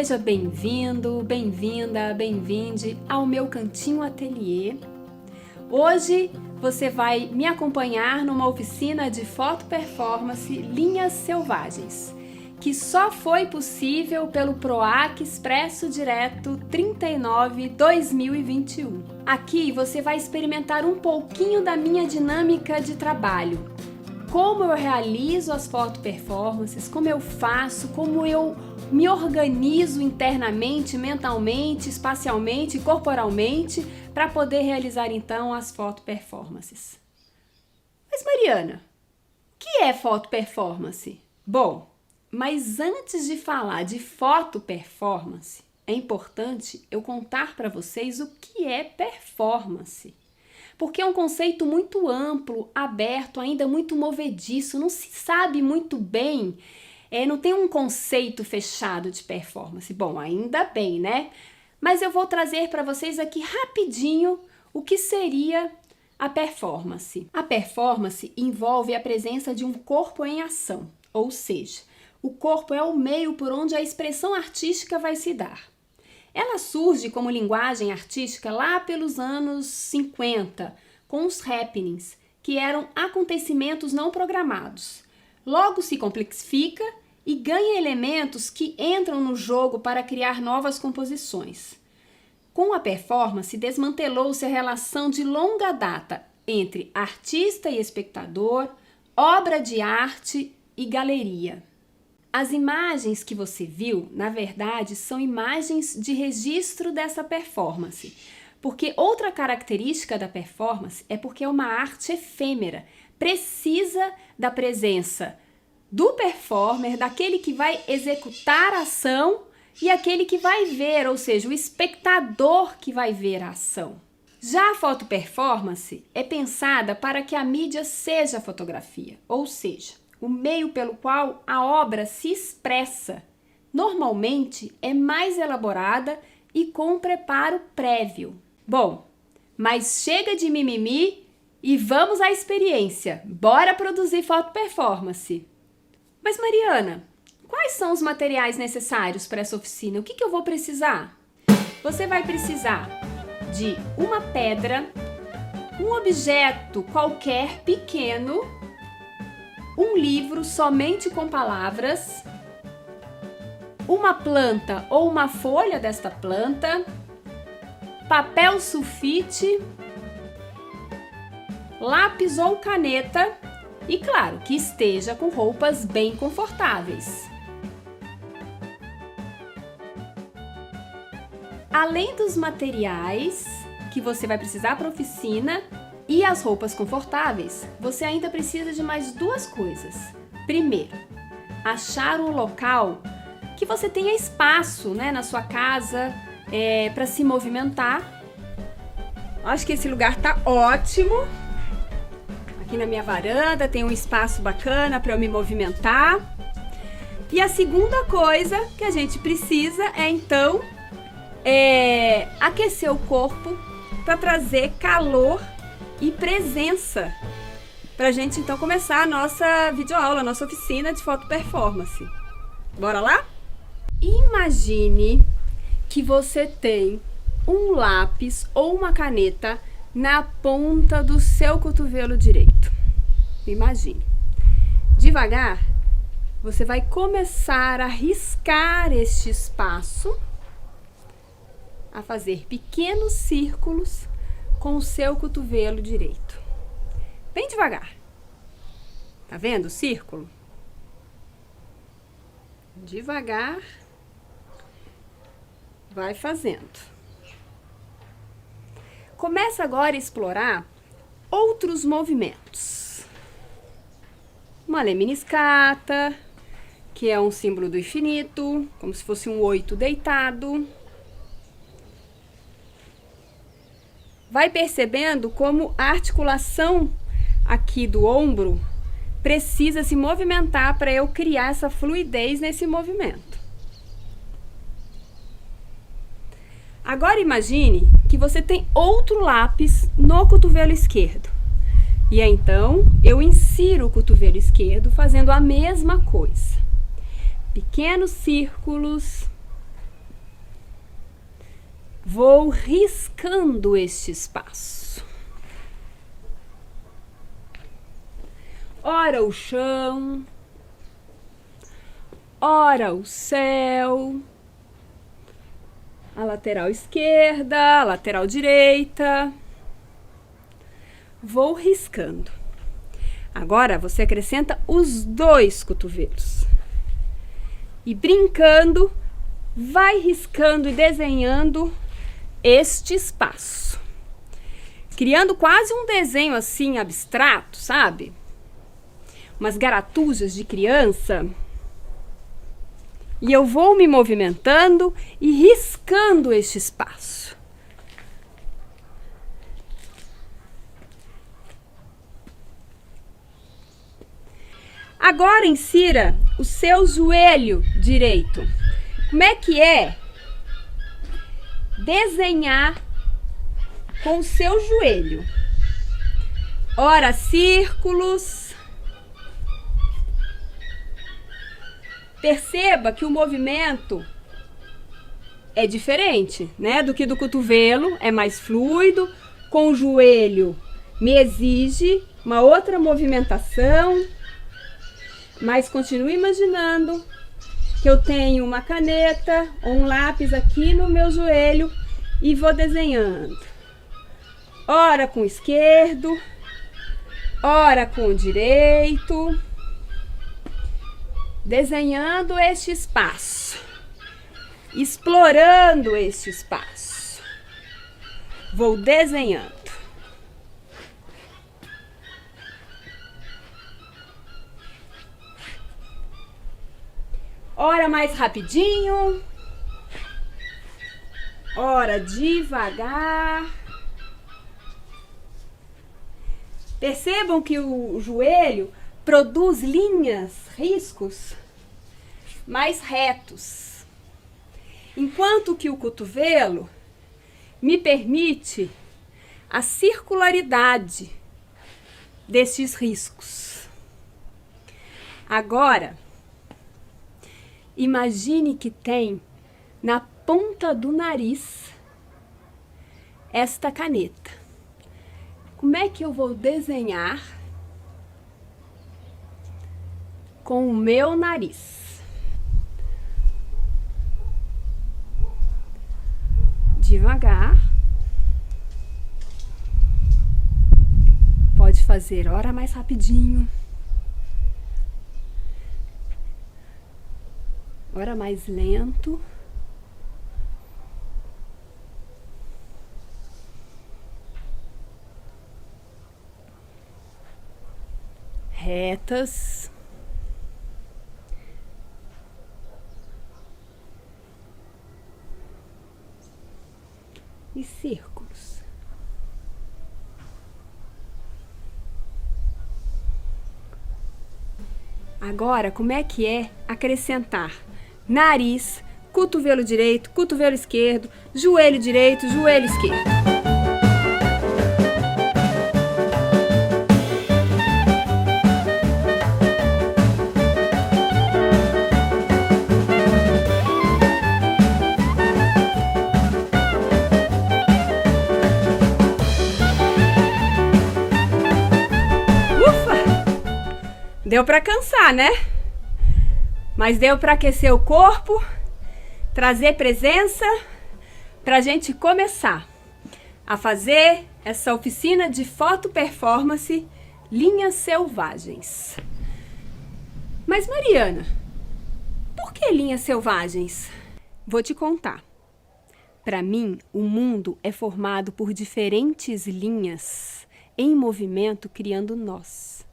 Seja bem-vindo, bem-vinda, bem-vinde ao meu Cantinho Ateliê. Hoje você vai me acompanhar numa oficina de foto performance Linhas Selvagens, que só foi possível pelo PROAC Expresso Direto 39-2021. Aqui você vai experimentar um pouquinho da minha dinâmica de trabalho, como eu realizo as foto performances, como eu faço, como eu me organizo internamente, mentalmente, espacialmente, corporalmente, para poder realizar então as foto performances. Mas Mariana, o que é foto performance? Bom, mas antes de falar de foto performance, é importante eu contar para vocês o que é performance. Porque é um conceito muito amplo, aberto, ainda muito movediço, não se sabe muito bem, não tem um conceito fechado de performance. Bom, ainda bem, né? Mas eu vou trazer para vocês aqui rapidinho o que seria a performance. A performance envolve a presença de um corpo em ação, ou seja, o corpo é o meio por onde a expressão artística vai se dar. Ela surge como linguagem artística lá pelos anos 50, com os happenings, que eram acontecimentos não programados. Logo se complexifica e ganha elementos que entram no jogo para criar novas composições. Com a performance, desmantelou-se a relação de longa data entre artista e espectador, obra de arte e galeria. As imagens que você viu, na verdade, são imagens de registro dessa performance, porque outra característica da performance é porque é uma arte efêmera, precisa da presença do performer, daquele que vai executar a ação e aquele que vai ver, ou seja, o espectador que vai ver a ação. Já a foto performance é pensada para que a mídia seja a fotografia, ou seja, o meio pelo qual a obra se expressa. Normalmente é mais elaborada e com um preparo prévio. Bom, mas chega de mimimi e vamos à experiência. Bora produzir foto performance. Mas Mariana, quais são os materiais necessários para essa oficina? O que eu vou precisar? Você vai precisar de uma pedra, um objeto qualquer pequeno, um livro somente com palavras, uma planta ou uma folha desta planta, papel sulfite, lápis ou caneta e, claro, que esteja com roupas bem confortáveis. Além dos materiais que você vai precisar para a oficina, e as roupas confortáveis, você ainda precisa de mais duas coisas. Primeiro, achar um local que você tenha espaço, né, na sua casa para se movimentar. Acho que esse lugar tá ótimo. Aqui na minha varanda tem um espaço bacana para eu me movimentar. E a segunda coisa que a gente precisa é então aquecer o corpo para trazer calor e presença pra gente então começar a nossa videoaula, a nossa oficina de foto performance. Bora lá? Imagine que você tem um lápis ou uma caneta na ponta do seu cotovelo direito. Imagine. Devagar, você vai começar a riscar este espaço, a fazer pequenos círculos com o seu cotovelo direito. Bem devagar. Tá vendo o círculo? Devagar. Vai fazendo. Começa agora a explorar outros movimentos. Uma lemniscata, que é um símbolo do infinito, como se fosse um 8 deitado. Vai percebendo como a articulação aqui do ombro precisa se movimentar para eu criar essa fluidez nesse movimento. Agora imagine que você tem outro lápis no cotovelo esquerdo. E aí, então eu insiro o cotovelo esquerdo fazendo a mesma coisa. Pequenos círculos Vou riscando este espaço. Ora o chão, ora o céu, a lateral esquerda, a lateral direita. Vou riscando. Agora você acrescenta os 2 cotovelos. E brincando, vai riscando e desenhando este espaço. Criando quase um desenho assim abstrato, sabe? Umas garatujas de criança. E eu vou me movimentando e riscando este espaço. Agora insira o seu joelho direito. Como é que é desenhar com o seu joelho? Ora círculos. Perceba que o movimento é diferente, né, do que do cotovelo, é mais fluido. Com o joelho me exige uma outra movimentação. Mas continue imaginando que eu tenho uma caneta ou um lápis aqui no meu joelho e vou desenhando. Ora com o esquerdo, ora com o direito. Desenhando este espaço. Explorando este espaço. Vou desenhando. Ora mais rapidinho, ora devagar. Percebam que o joelho produz linhas, riscos mais retos, enquanto que o cotovelo me permite a circularidade desses riscos. Agora, imagine que tem na ponta do nariz esta caneta. Como é que eu vou desenhar com o meu nariz? Devagar. Pode fazer ora mais rapidinho, ora mais lento. Retas. E círculos. Agora, como é que é acrescentar nariz, cotovelo direito, cotovelo esquerdo, joelho direito, joelho esquerdo? Deu para cansar, né? Mas deu para aquecer o corpo, trazer presença, para a gente começar a fazer essa oficina de foto performance linhas selvagens. Mas Mariana, por que linhas selvagens? Vou te contar. Para mim, o mundo é formado por diferentes linhas em movimento, criando nós.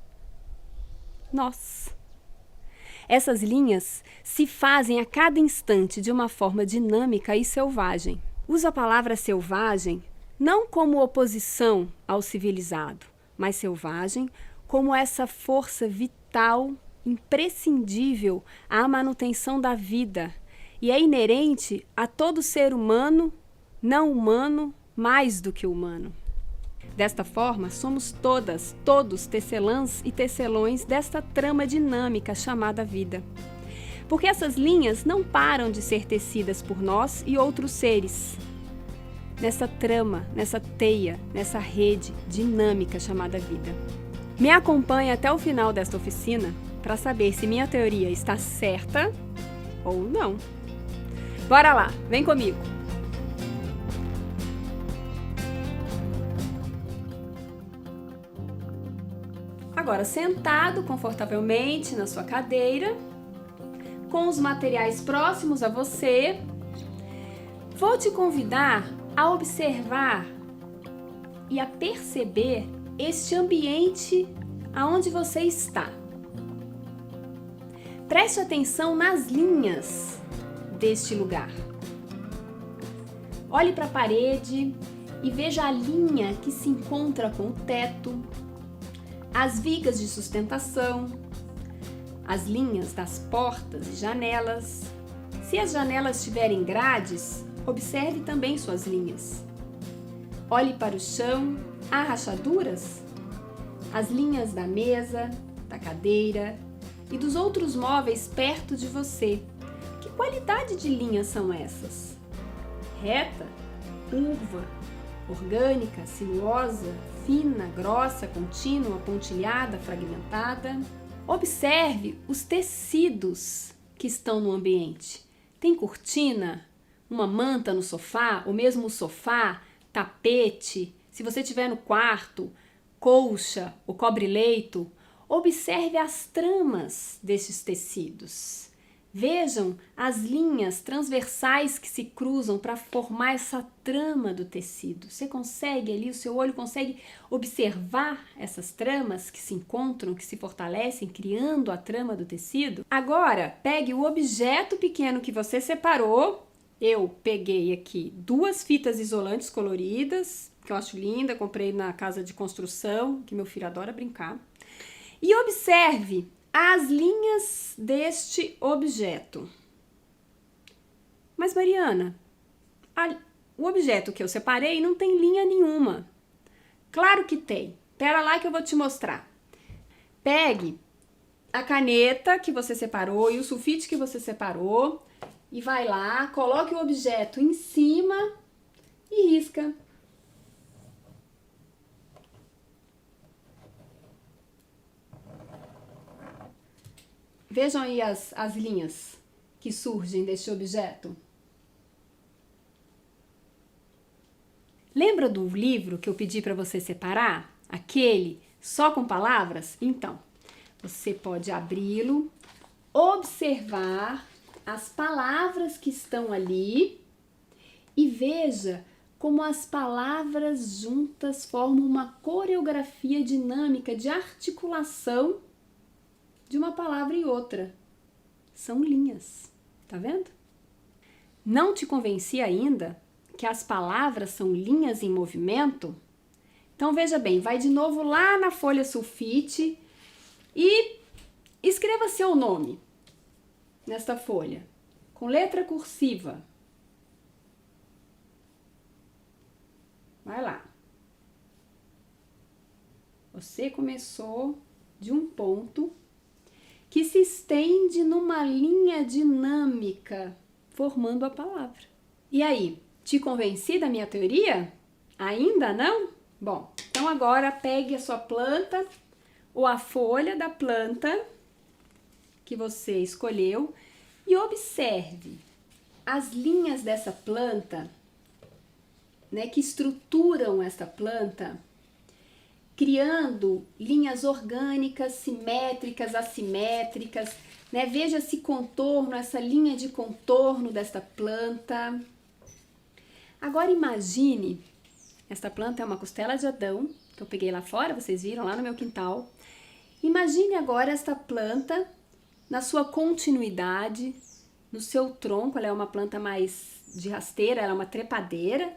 Essas linhas se fazem a cada instante de uma forma dinâmica e selvagem. Uso a palavra selvagem não como oposição ao civilizado, mas selvagem como essa força vital, imprescindível à manutenção da vida e é inerente a todo ser humano, não humano, mais do que humano. Desta forma, somos todos tecelãs e tecelões desta trama dinâmica chamada vida. Porque essas linhas não param de ser tecidas por nós e outros seres. nessa trama, nessa teia, nessa rede dinâmica chamada vida. Me acompanhe até o final desta oficina para saber se minha teoria está certa ou não. Bora lá, vem comigo! Agora, sentado confortavelmente na sua cadeira, com os materiais próximos a você, vou te convidar a observar e a perceber este ambiente aonde você está. Preste atenção nas linhas deste lugar. Olhe para a parede e veja a linha que se encontra com o teto, as vigas de sustentação, as linhas das portas e janelas. Se as janelas tiverem grades, observe também suas linhas. Olhe para o chão, há rachaduras? As linhas da mesa, da cadeira e dos outros móveis perto de você. Que qualidade de linhas são essas? Reta, curva, orgânica, sinuosa, fina, grossa, contínua, pontilhada, fragmentada. Observe os tecidos que estão no ambiente. Tem cortina, uma manta no sofá, ou mesmo o sofá, tapete. Se você estiver no quarto, colcha, o cobre-leito. Observe as tramas desses tecidos. Vejam as linhas transversais que se cruzam para formar essa trama do tecido. Você consegue ali, o seu olho consegue observar essas tramas que se encontram, que se fortalecem, criando a trama do tecido? Agora, pegue o objeto pequeno que você separou. Eu peguei aqui 2 fitas isolantes coloridas, que eu acho linda, comprei na casa de construção, que meu filho adora brincar. E observe as linhas deste objeto. Mas, Mariana, o objeto que eu separei não tem linha nenhuma. Claro que tem. Pera lá que eu vou te mostrar. Pegue a caneta que você separou e o sulfite que você separou e vai lá, coloque o objeto em cima e risca. Vejam aí as linhas que surgem deste objeto. Lembra do livro que eu pedi para você separar? Aquele só com palavras? Então, você pode abri-lo, observar as palavras que estão ali e veja como as palavras juntas formam uma coreografia dinâmica de articulação de uma palavra e outra. São linhas, tá vendo? Não te convenci ainda que as palavras são linhas em movimento? Então veja bem, vai de novo lá na folha sulfite e escreva seu nome nesta folha, com letra cursiva. Vai lá. Você começou de um ponto que se estende numa linha dinâmica, formando a palavra. E aí, te convenci da minha teoria? Ainda não? Bom, então agora pegue a sua planta ou a folha da planta que você escolheu e observe as linhas dessa planta, né, que estruturam essa planta, criando linhas orgânicas, simétricas, assimétricas, né? Veja esse contorno, essa linha de contorno desta planta. Agora imagine, esta planta é uma costela de Adão, que eu peguei lá fora, vocês viram lá no meu quintal. Imagine agora esta planta na sua continuidade, no seu tronco. Ela é uma planta mais de rasteira, ela é uma trepadeira,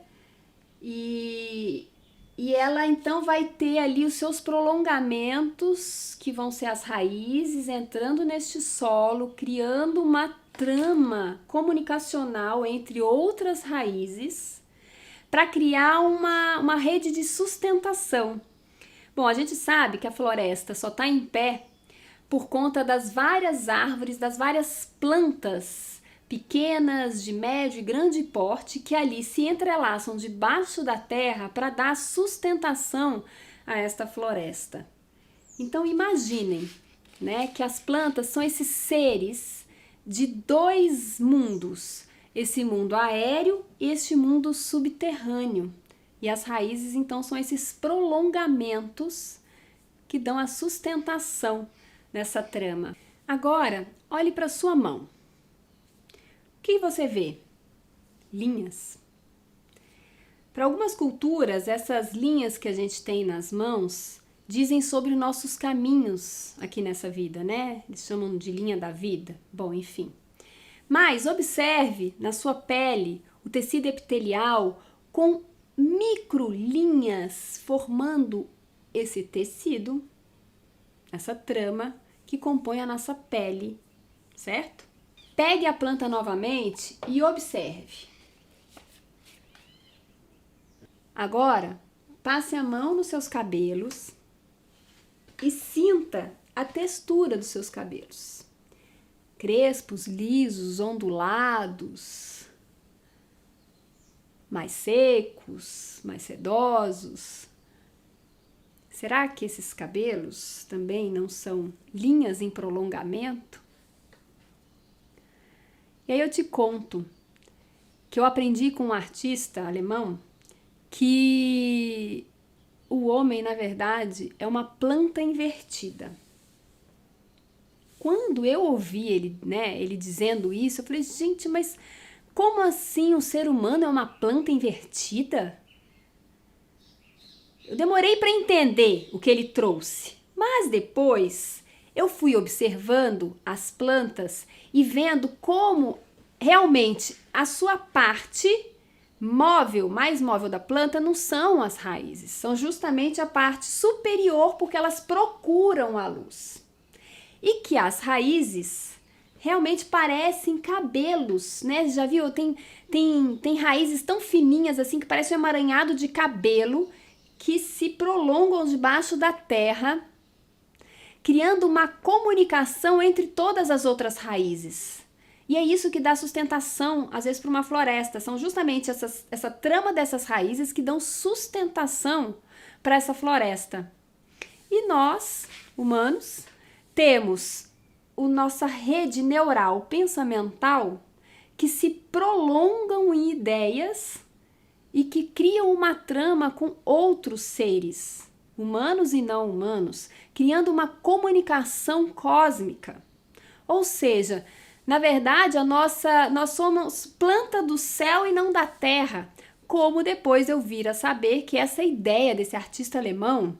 e ela então vai ter ali os seus prolongamentos, que vão ser as raízes, entrando neste solo, criando uma trama comunicacional entre outras raízes, para criar uma rede de sustentação. Bom, a gente sabe que a floresta só está em pé por conta das várias árvores, das várias plantas pequenas, de médio e grande porte, que ali se entrelaçam debaixo da terra para dar sustentação a esta floresta. Então imaginem, né, que as plantas são esses seres de dois mundos, esse mundo aéreo e este mundo subterrâneo. E as raízes então são esses prolongamentos que dão a sustentação nessa trama. Agora, olhe para sua mão. O que você vê? Linhas. Para algumas culturas, essas linhas que a gente tem nas mãos dizem sobre nossos caminhos aqui nessa vida, né? Eles chamam de linha da vida. Bom, enfim. Mas observe na sua pele o tecido epitelial com microlinhas formando esse tecido, essa trama que compõe a nossa pele, certo? Pegue a planta novamente e observe. Agora, passe a mão nos seus cabelos e sinta a textura dos seus cabelos. Crespos, lisos, ondulados, mais secos, mais sedosos. Será que esses cabelos também não são linhas em prolongamento? E aí eu te conto que eu aprendi com um artista alemão que o homem, na verdade, é uma planta invertida. Quando eu ouvi ele dizendo isso, eu falei, gente, mas como assim o ser humano é uma planta invertida? Eu demorei para entender o que ele trouxe, mas depois eu fui observando as plantas e vendo como realmente a sua parte móvel, mais móvel da planta não são as raízes, são justamente a parte superior porque elas procuram a luz. E que as raízes realmente parecem cabelos, né? Já viu? Tem raízes tão fininhas assim que parece um emaranhado de cabelo que se prolongam debaixo da terra, criando uma comunicação entre todas as outras raízes. E é isso que dá sustentação, às vezes, para uma floresta. São justamente essa trama dessas raízes que dão sustentação para essa floresta. E nós, humanos, temos a nossa rede neural pensamental que se prolongam em ideias e que criam uma trama com outros seres, humanos e não humanos, criando uma comunicação cósmica. Ou seja, na verdade, nós somos planta do céu e não da terra, como depois eu vir a saber que essa ideia desse artista alemão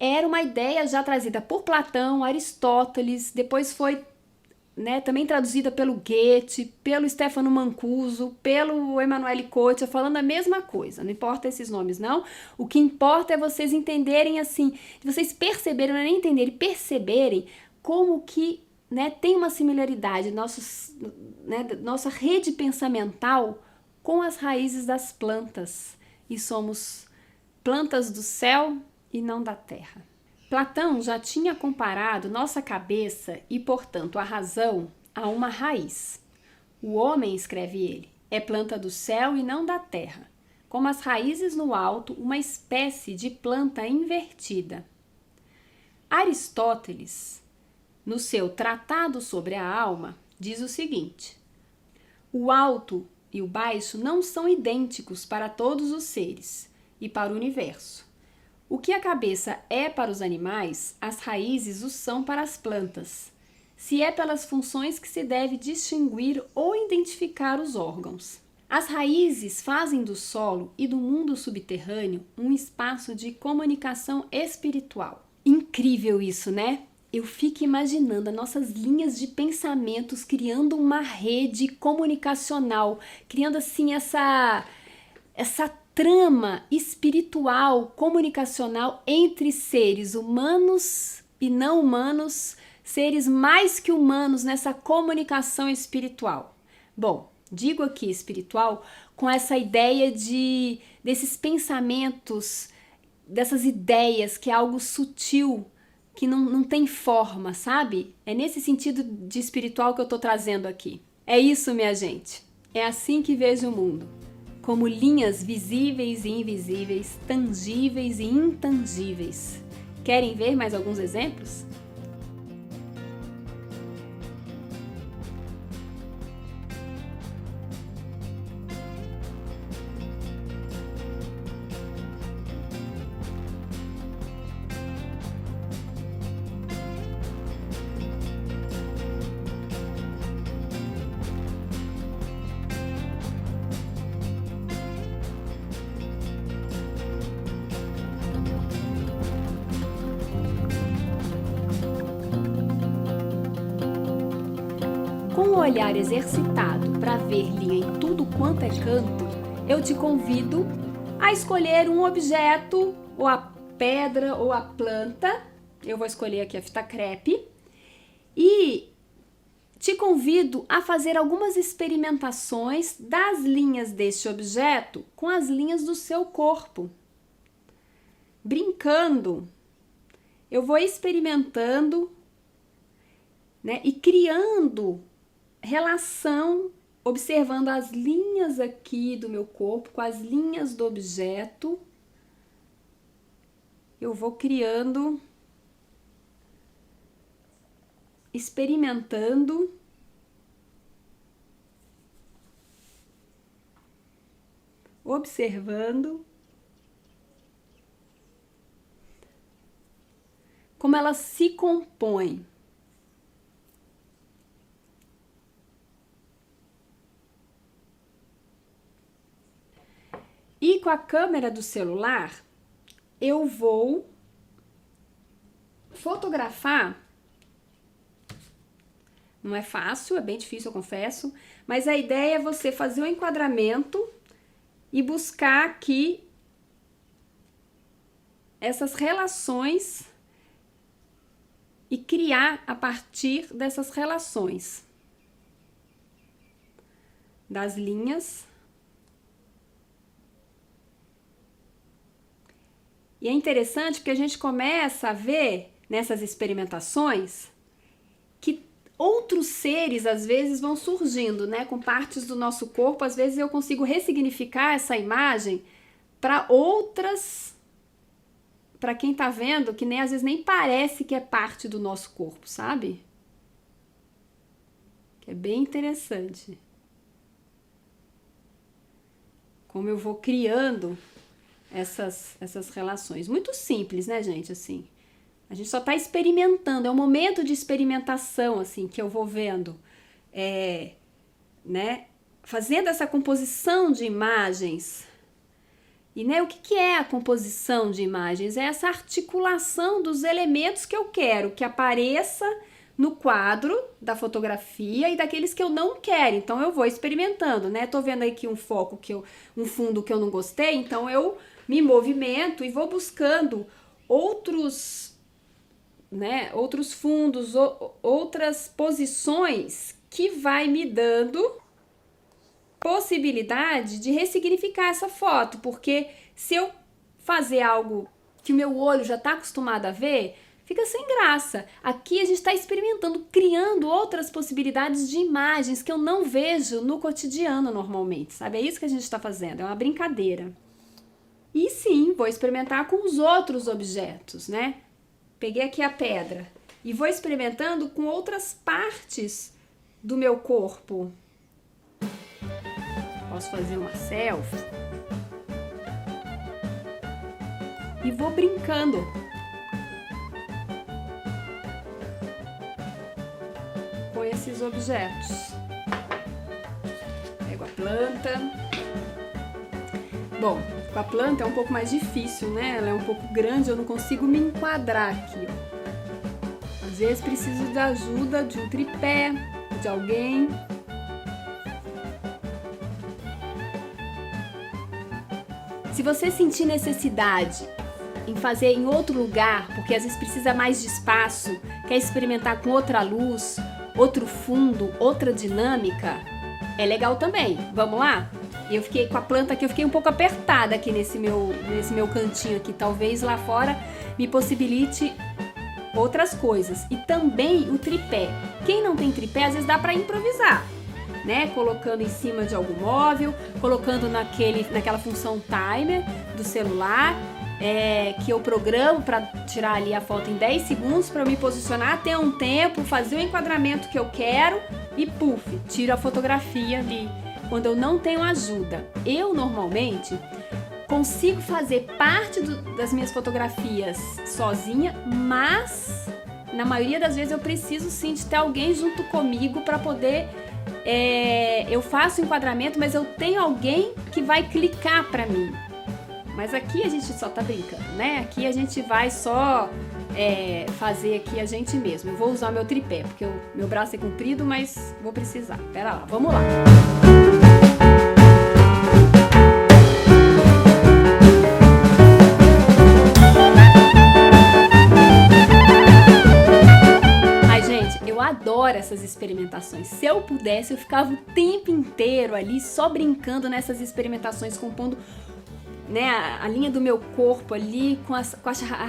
era uma ideia já trazida por Platão, Aristóteles, depois foi também traduzida pelo Goethe, pelo Stefano Mancuso, pelo Emanuele Cotta, falando a mesma coisa. Não importa esses nomes, não. O que importa é vocês entenderem assim, vocês perceberem, não é nem entenderem, perceberem como que tem uma similaridade nossa rede pensamental com as raízes das plantas. E somos plantas do céu e não da terra. Platão já tinha comparado nossa cabeça e, portanto, a razão a uma raiz. O homem, escreve ele, é planta do céu e não da terra, como as raízes no alto, uma espécie de planta invertida. Aristóteles, no seu Tratado sobre a Alma, diz o seguinte: o alto e o baixo não são idênticos para todos os seres e para o universo. O que a cabeça é para os animais, as raízes o são para as plantas. Se é pelas funções que se deve distinguir ou identificar os órgãos. As raízes fazem do solo e do mundo subterrâneo um espaço de comunicação espiritual. Incrível isso, né? Eu fico imaginando as nossas linhas de pensamentos criando uma rede comunicacional, criando assim essa trama espiritual, comunicacional entre seres humanos e não humanos, seres mais que humanos nessa comunicação espiritual. Bom, digo aqui espiritual com essa ideia desses pensamentos, dessas ideias que é algo sutil, que não tem forma, sabe? É nesse sentido de espiritual que eu estou trazendo aqui. É isso, minha gente. É assim que vejo o mundo. Como linhas visíveis e invisíveis, tangíveis e intangíveis. Querem ver mais alguns exemplos? Com o olhar exercitado para ver linha em tudo quanto é canto, eu te convido a escolher um objeto, ou a pedra, ou a planta. Eu vou escolher aqui a fita crepe. E te convido a fazer algumas experimentações das linhas deste objeto com as linhas do seu corpo. Brincando, eu vou experimentando, né, e criando relação, observando as linhas aqui do meu corpo com as linhas do objeto. Eu vou criando, experimentando, observando como ela se compõe. E com a câmera do celular, eu vou fotografar. Não é fácil, é bem difícil, eu confesso, mas a ideia é você fazer o enquadramento e buscar aqui essas relações e criar a partir dessas relações das linhas. E é interessante porque a gente começa a ver nessas experimentações que outros seres às vezes vão surgindo, né? Com partes do nosso corpo, às vezes eu consigo ressignificar essa imagem para outras, para quem tá vendo, que nem às vezes nem parece que é parte do nosso corpo, sabe? Que é bem interessante. Como eu vou criando essas relações. Muito simples, né, gente? Assim, a gente só está experimentando, é um momento de experimentação, assim, que eu vou vendo, né, fazendo essa composição de imagens. E, né, o que é a composição de imagens? É essa articulação dos elementos que eu quero que apareça no quadro da fotografia e daqueles que eu não quero. Então, eu vou experimentando, né? Tô vendo aqui um foco, um fundo que eu não gostei, então eu me movimento e vou buscando outros, né, outros fundos, outras posições que vai me dando possibilidade de ressignificar essa foto, porque se eu fazer algo que o meu olho já está acostumado a ver, fica sem graça. Aqui a gente está experimentando, criando outras possibilidades de imagens que eu não vejo no cotidiano normalmente, sabe? É isso que a gente está fazendo, é uma brincadeira. E sim, vou experimentar com os outros objetos, né? Peguei aqui a pedra e vou experimentando com outras partes do meu corpo. Posso fazer uma selfie. E vou brincando. Com esses objetos. Pego a planta. Bom, com a planta é um pouco mais difícil, né? Ela é um pouco grande, eu não consigo me enquadrar aqui, ó. Às vezes preciso de ajuda de um tripé, de alguém. Se você sentir necessidade em fazer em outro lugar, porque às vezes precisa mais de espaço, quer experimentar com outra luz, outro fundo, outra dinâmica, é legal também. Vamos lá? Eu fiquei com a planta aqui, eu fiquei um pouco apertada aqui nesse meu cantinho aqui. Talvez lá fora me possibilite outras coisas. E também o tripé. Quem não tem tripé, às vezes dá para improvisar. né? Colocando em cima de algum móvel, colocando naquela função timer do celular, que eu programo para tirar ali a foto em 10 segundos para eu me posicionar até um tempo, fazer o enquadramento que eu quero e puf, tiro a fotografia ali. Quando eu não tenho ajuda, eu normalmente consigo fazer parte das minhas fotografias sozinha, mas na maioria das vezes eu preciso sim de ter alguém junto comigo para poder... eu faço o enquadramento, mas eu tenho alguém que vai clicar para mim. Mas aqui a gente só tá brincando, né? Aqui a gente vai só fazer aqui a gente mesmo. Eu vou usar o meu tripé, porque meu braço é comprido, mas vou precisar. Pera lá, vamos lá. Eu adoro essas experimentações. Se eu pudesse, eu ficava o tempo inteiro ali só brincando nessas experimentações, compondo, né, a linha do meu corpo ali, com a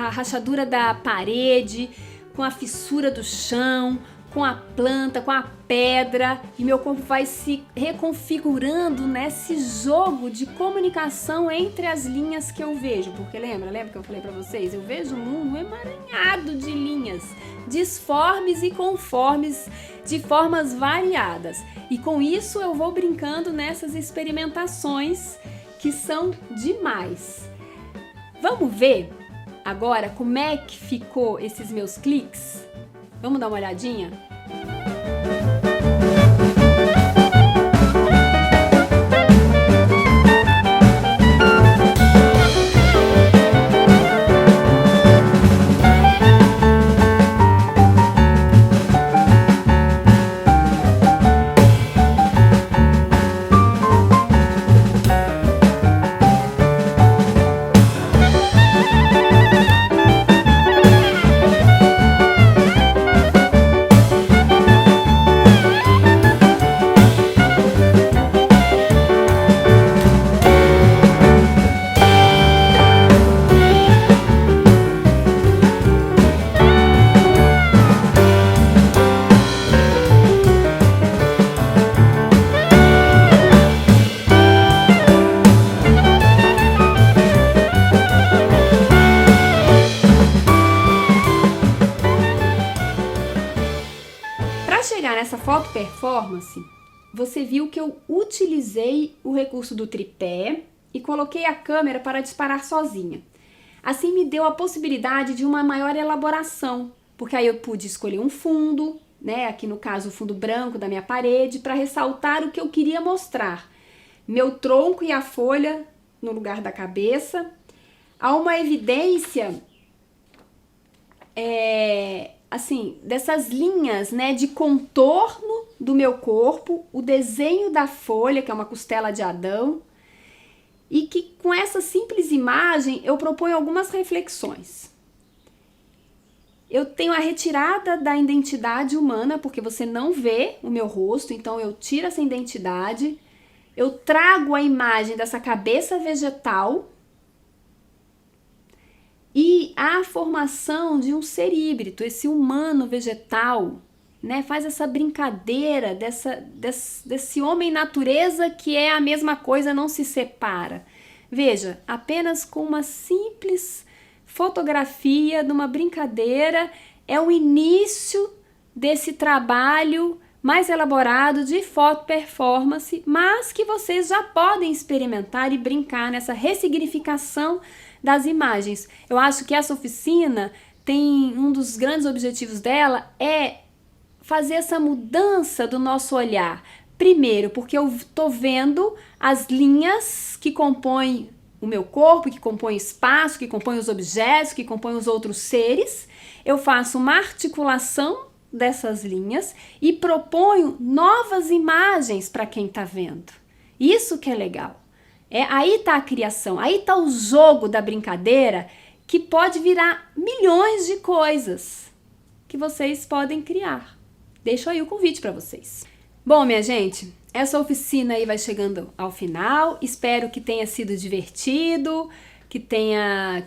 rachadura da parede, com a fissura do chão, com a planta, com a pedra, e meu corpo vai se reconfigurando nesse jogo de comunicação entre as linhas que eu vejo. Porque lembra que eu falei pra vocês? Eu vejo o mundo emaranhado de linhas, disformes e conformes, de formas variadas. E com isso eu vou brincando nessas experimentações que são demais. Vamos ver agora como é que ficou esses meus cliques? Vamos dar uma olhadinha? Nessa foto performance, você viu que eu utilizei o recurso do tripé e coloquei a câmera para disparar sozinha. Assim me deu a possibilidade de uma maior elaboração, porque aí eu pude escolher um fundo, né, aqui no caso o fundo branco da minha parede, para ressaltar o que eu queria mostrar. Meu tronco e a folha no lugar da cabeça. Há uma evidência assim, dessas linhas, né, de contorno do meu corpo, o desenho da folha, que é uma costela de Adão, e que com essa simples imagem eu proponho algumas reflexões. Eu tenho a retirada da identidade humana, porque você não vê o meu rosto, então eu tiro essa identidade, eu trago a imagem dessa cabeça vegetal, e a formação de um ser híbrido, esse humano vegetal, né, faz essa brincadeira desse homem natureza que é a mesma coisa, não se separa. Veja, apenas com uma simples fotografia de uma brincadeira é o início desse trabalho mais elaborado de foto performance, mas que vocês já podem experimentar e brincar nessa ressignificação das imagens. Eu acho que essa oficina tem um dos grandes objetivos dela é fazer essa mudança do nosso olhar. Primeiro, porque eu estou vendo as linhas que compõem o meu corpo, que compõem o espaço, que compõem os objetos, que compõem os outros seres. Eu faço uma articulação dessas linhas e proponho novas imagens para quem está vendo. Isso que é legal. Aí está a criação, aí está o jogo da brincadeira que pode virar milhões de coisas que vocês podem criar. Deixo aí o convite para vocês. Bom, minha gente, essa oficina aí vai chegando ao final. Espero que tenha sido divertido, que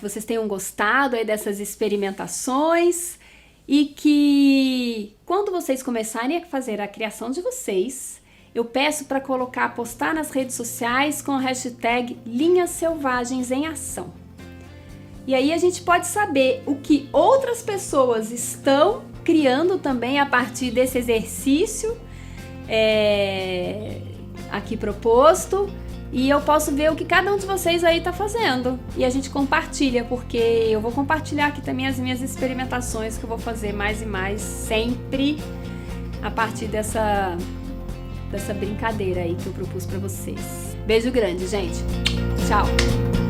vocês tenham gostado aí dessas experimentações e que quando vocês começarem a fazer a criação de vocês, eu peço para postar nas redes sociais com a hashtag Linhas Selvagens em Ação. E aí a gente pode saber o que outras pessoas estão criando também a partir desse exercício aqui proposto, e eu posso ver o que cada um de vocês aí tá fazendo. E a gente compartilha, porque eu vou compartilhar aqui também as minhas experimentações que eu vou fazer mais e mais sempre a partir dessa brincadeira aí que eu propus para vocês. Beijo grande, gente. Tchau.